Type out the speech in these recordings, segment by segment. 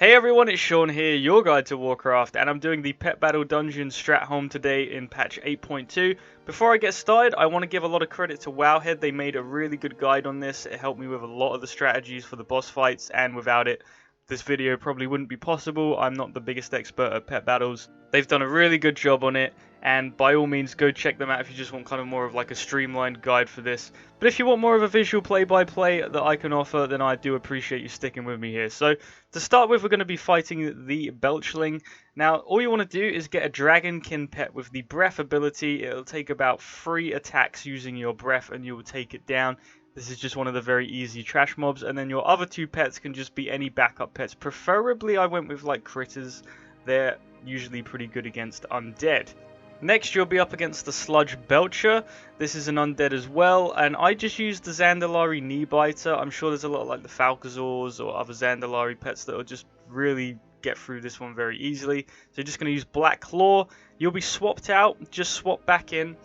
Hey everyone, it's Sean here, your guide to Warcraft, and I'm doing the Pet Battle Dungeon Stratholme today in patch 8.2. Before I get started, I want to give a lot of credit to WoWHead. They made a really good guide on this. It helped me with a lot of the strategies for the boss fights, and without it, this video probably wouldn't be possible. I'm not the biggest expert at pet battles. They've done a really good job on it, and by all means go check them out if you just want kind of more of like a streamlined guide for this. But if you want more of a visual play-by-play that I can offer, then I do appreciate you sticking with me here. So to start with, we're going to be fighting the Belchling. Now, all you want to do is get a Dragonkin pet with the breath ability. It'll take about 3 attacks using your breath and you will take it down. This is just one of the very easy trash mobs, and then your other 2 pets can just be any backup pets. Preferably, I went with like critters. They're usually pretty good against undead. Next, you'll be up against the Sludge Belcher. This is an undead as well, and I just used the Zandalari Kneebiter. I'm sure there's a lot like the Falcazors or other Zandalari pets that will just really get through this one very easily. So you're just going to use Black Claw. You'll be swapped out, just swap back in,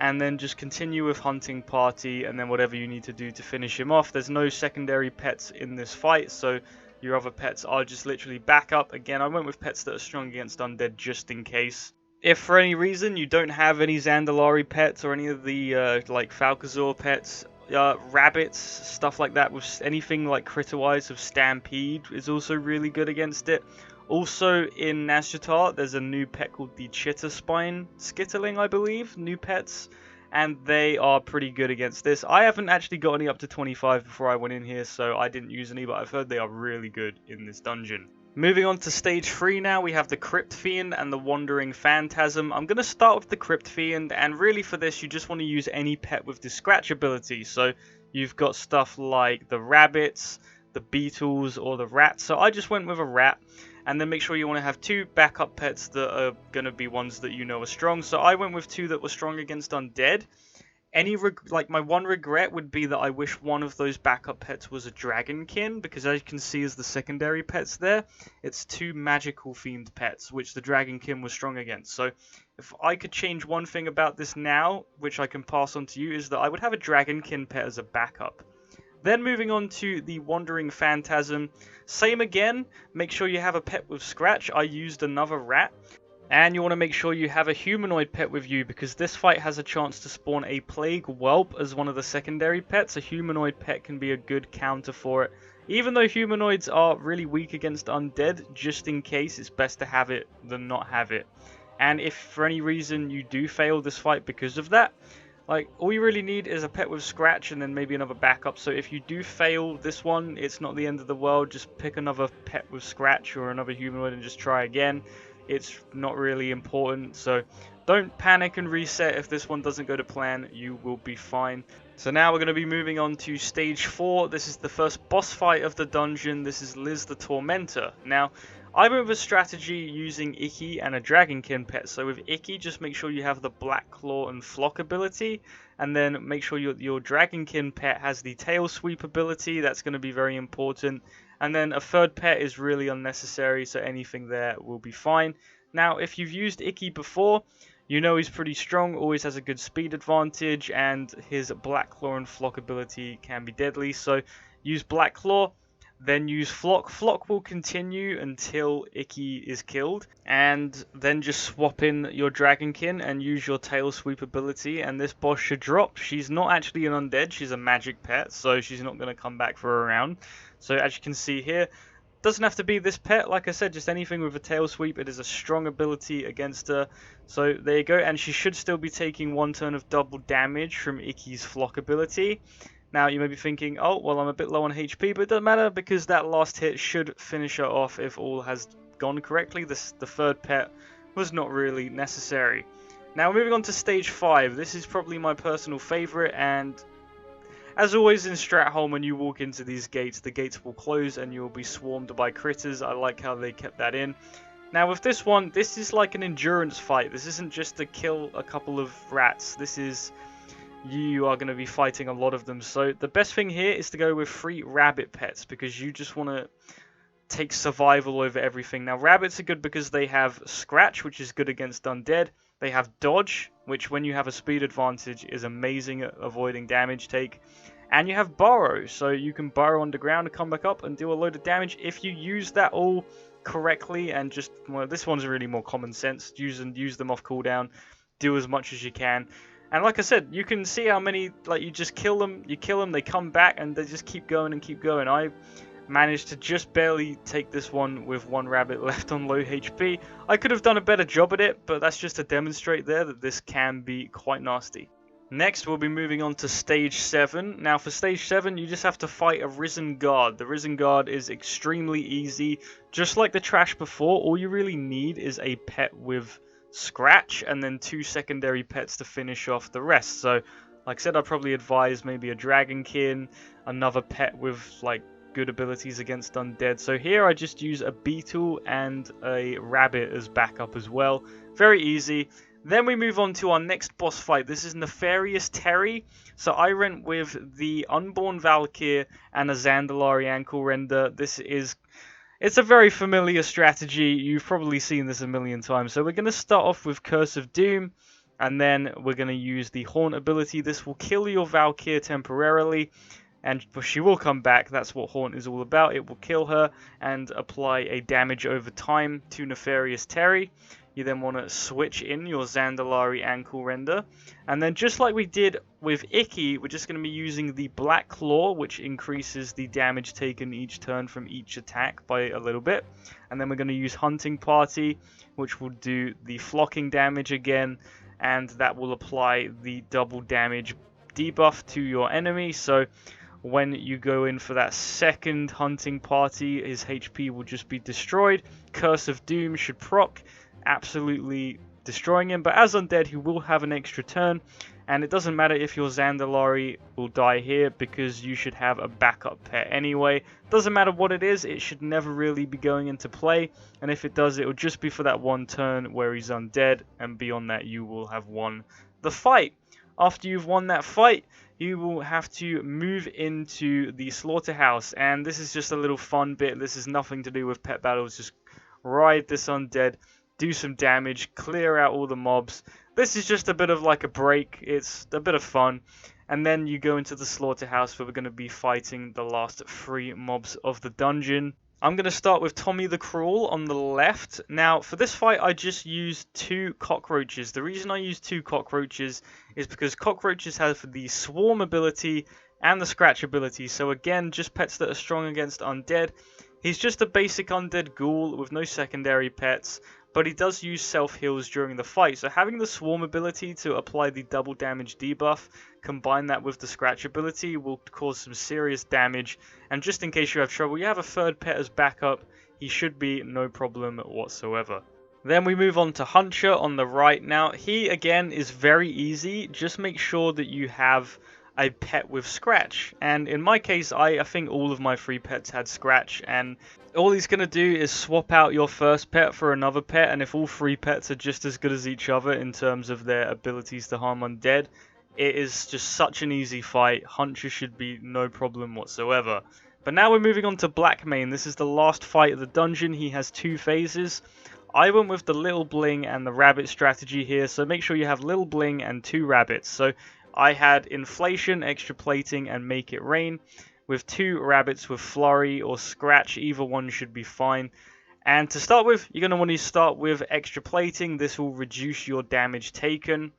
and then just continue with Hunting Party, and then whatever you need to do to finish him off. There's no secondary pets in this fight, so your other pets are just literally backup. Again, I went with pets that are strong against undead just in case. If for any reason you don't have any Zandalari pets or any of the like Falcazor pets, rabbits, stuff like that, with anything like critter-wise with Stampede is also really good against it. Also in Nazjatar, there's a new pet called the Chitter Spine Skitterling, I believe, new pets, and they are pretty good against this. I haven't actually got any up to 25 before I went in here, so I didn't use any, but I've heard they are really good in this dungeon. Moving on to stage 3 now, we have the Crypt Fiend and the Wandering Phantasm. I'm going to start with the Crypt Fiend, and really for this you just want to use any pet with the scratch ability. So you've got stuff like the rabbits, the beetles, or the rats. So I just went with a rat, and then make sure you want to have 2 backup pets that are going to be ones that you know are strong. So I went with 2 that were strong against undead. My one regret would be that I wish one of those backup pets was a Dragonkin, because as you can see as the secondary pets there, it's 2 magical themed pets, which the Dragonkin was strong against. So if I could change one thing about this now, which I can pass on to you, is that I would have a Dragonkin pet as a backup. Then moving on to the Wandering Phantasm, same again, make sure you have a pet with scratch. I used another rat. And you want to make sure you have a humanoid pet with you, because this fight has a chance to spawn a Plague Whelp as one of the secondary pets. A humanoid pet can be a good counter for it. Even though humanoids are really weak against undead, just in case, it's best to have it than not have it. And if for any reason you do fail this fight because of that, all you really need is a pet with scratch and then maybe another backup. So if you do fail this one, it's not the end of the world. Just pick another pet with scratch or another humanoid and just try again. It's not really important, so don't panic and reset if this one doesn't go to plan. You will be fine. So now we're going to be moving on to stage 4. This is the first boss fight of the dungeon. This is Liz the Tormentor. Now, I went with a strategy using Ikky and a Dragonkin pet. So with Ikky, just make sure you have the Black Claw and Flock ability, and then make sure your Dragonkin pet has the Tail Sweep ability. That's going to be very important. And then a third pet is really unnecessary, so anything there will be fine. Now, if you've used Ikky before, you know he's pretty strong, always has a good speed advantage, and his Black Claw and Flock ability can be deadly. So use Black Claw, then use Flock. Flock will continue until Ikky is killed, and then just swap in your Dragonkin and use your Tail Sweep ability, and this boss should drop. She's not actually an undead, she's a magic pet, so she's not going to come back for a round. So as you can see here, doesn't have to be this pet, like I said, just anything with a Tail Sweep. It is a strong ability against her. So there you go, and she should still be taking 1 turn of double damage from Ikky's Flock ability. Now you may be thinking, oh, well I'm a bit low on HP, but it doesn't matter because that last hit should finish her off if all has gone correctly. The third pet was not really necessary. Now moving on to stage 5, this is probably my personal favourite, and as always in Stratholme, when you walk into these gates, the gates will close and you'll be swarmed by critters. I like how they kept that in. Now with this one, this is like an endurance fight. This isn't just to kill a couple of rats. This is, you are going to be fighting a lot of them. So the best thing here is to go with 3 rabbit pets, because you just want to take survival over everything. Now rabbits are good because they have scratch, which is good against undead. They have dodge, which when you have a speed advantage is amazing at avoiding damage take. And you have burrow, so you can burrow underground and come back up and do a load of damage if you use that all correctly. And just, well, this one's really more common sense. Use them off cooldown, do as much as you can. And like I said, you can see how many, like, you just kill them, they come back, and they just keep going and keep going. I managed to just barely take this one with one rabbit left on low HP. I could have done a better job at it, but that's just to demonstrate there that this can be quite nasty. Next, we'll be moving on to Stage 7. Now, for Stage 7, you just have to fight a Risen Guard. The Risen Guard is extremely easy. Just like the trash before, all you really need is a pet with Scratch, and then 2 secondary pets to finish off the rest. So, like I said, I'd probably advise maybe a Dragonkin, another pet with, like, good abilities against undead. So here I just use a beetle and a rabbit as backup as well. Very easy. Then we move on to our next boss fight. This is Nefarious Terry. So I went with the Unborn Valkyr and a Zandalari Anklerender. It's a very familiar strategy. You've probably seen this a million times. So we're going to start off with Curse of Doom, and then we're going to use the Haunt ability. This will kill your Valkyr temporarily, and she will come back. That's what Haunt is all about. It will kill her and apply a damage over time to Nefarious Terry. You then want to switch in your Zandalari Anklerender. And then just like we did with Ikky, we're just going to be using the Black Claw, which increases the damage taken each turn from each attack by a little bit. And then we're going to use Hunting Party, which will do the flocking damage again. And that will apply the double damage debuff to your enemy. So when you go in for that second Hunting Party, his HP will just be destroyed. Curse of Doom should proc, absolutely destroying him, but as undead he will have an extra turn, and it doesn't matter if your Zandalari will die here because you should have a backup pet anyway. Doesn't matter what it is, it should never really be going into play, and if it does, it will just be for that one turn where he's undead, and beyond that you will have won the fight. After you've won that fight, you will have to move into the slaughterhouse, and this is just a little fun bit. This is nothing to do with pet battles, just ride this undead, do some damage, clear out all the mobs. This is just a bit of like a break, it's a bit of fun. And then you go into the slaughterhouse where we're going to be fighting the last 3 mobs of the dungeon. I'm going to start with Tommy the Cruel on the left. Now, for this fight, I just used 2 cockroaches. The reason I use 2 cockroaches is because cockroaches have the Swarm ability and the Scratch ability. So again, just pets that are strong against undead. He's just a basic undead ghoul with no secondary pets, but he does use self-heals during the fight. So having the Swarm ability to apply the double damage debuff, combine that with the Scratch ability, will cause some serious damage. And just in case you have trouble, you have a third pet as backup. He should be no problem whatsoever. Then we move on to Hunter on the right. Now, he again is very easy. Just make sure that you have a pet with Scratch, and in my case I think all of my 3 pets had Scratch, and all he's going to do is swap out your first pet for another pet, and if all 3 pets are just as good as each other in terms of their abilities to harm undead, it is just such an easy fight. Hunter should be no problem whatsoever. But now we're moving on to Blackmane. This is the last fight of the dungeon. He has 2 phases. I went with the Lil'Bling and the rabbit strategy here, so make sure you have Lil'Bling and 2 rabbits. So I had Inflation, Extra Plating, and Make It Rain, with 2 rabbits with Flurry or Scratch. Either one should be fine. And to start with, you're going to want to start with Extra Plating. This will reduce your damage taken.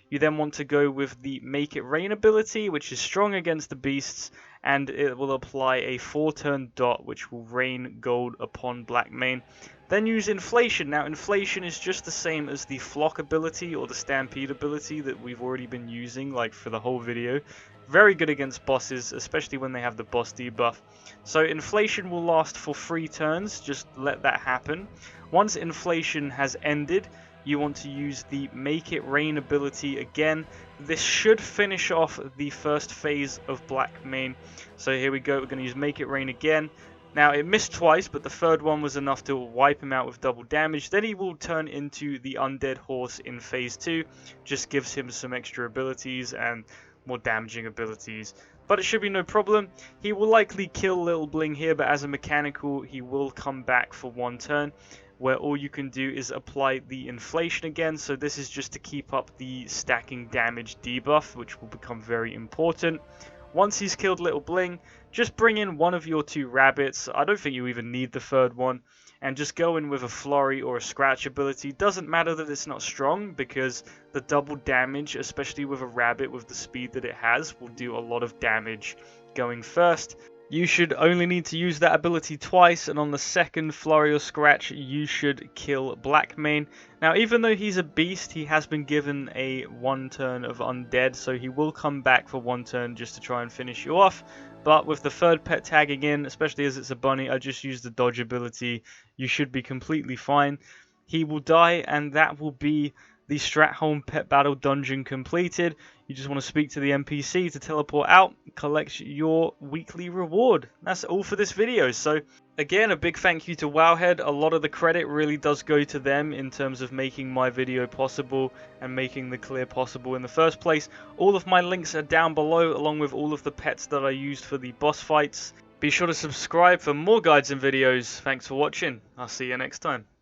You then want to go with the Make It Rain ability, which is strong against the beasts, and it will apply a 4-turn dot, which will rain gold upon Blackmane. Then use Inflation. Now, Inflation is just the same as the Flock ability or the Stampede ability that we've already been using, like, for the whole video. Very good against bosses, especially when they have the boss debuff. So Inflation will last for 3 turns, just let that happen. Once Inflation has ended, you want to use the Make It Rain ability again. This should finish off the first phase of Blackmane. So here we go, we're going to use Make It Rain again. Now, it missed twice, but the third one was enough to wipe him out with double damage. Then he will turn into the Undead Horse in Phase 2. Just gives him some extra abilities and more damaging abilities. But it should be no problem. He will likely kill Lil'Bling here, but as a mechanical, he will come back for 1 turn, where all you can do is apply the Inflation again. So this is just to keep up the stacking damage debuff, which will become very important. Once he's killed Lil'Bling, just bring in one of your 2 rabbits. I don't think you even need the 3rd one. And just go in with a Flurry or a Scratch ability. Doesn't matter that it's not strong, because the double damage, especially with a rabbit with the speed that it has, will do a lot of damage going first. You should only need to use that ability twice, and on the 2nd Flurry or Scratch, you should kill Blackmane. Now, even though he's a beast, he has been given a 1 turn of undead, so he will come back for 1 turn just to try and finish you off. But with the 3rd pet tagging in, especially as it's a bunny, I just used the dodge ability. You should be completely fine. He will die, and that will be the Stratholme Pet Battle Dungeon completed. You just want to speak to the NPC to teleport out, collect your weekly reward. That's all for this video. So again, a big thank you to WoWHead. A lot of the credit really does go to them in terms of making my video possible and making the clear possible in the first place. All of my links are down below, along with all of the pets that I used for the boss fights. Be sure to subscribe for more guides and videos. Thanks for watching. I'll see you next time.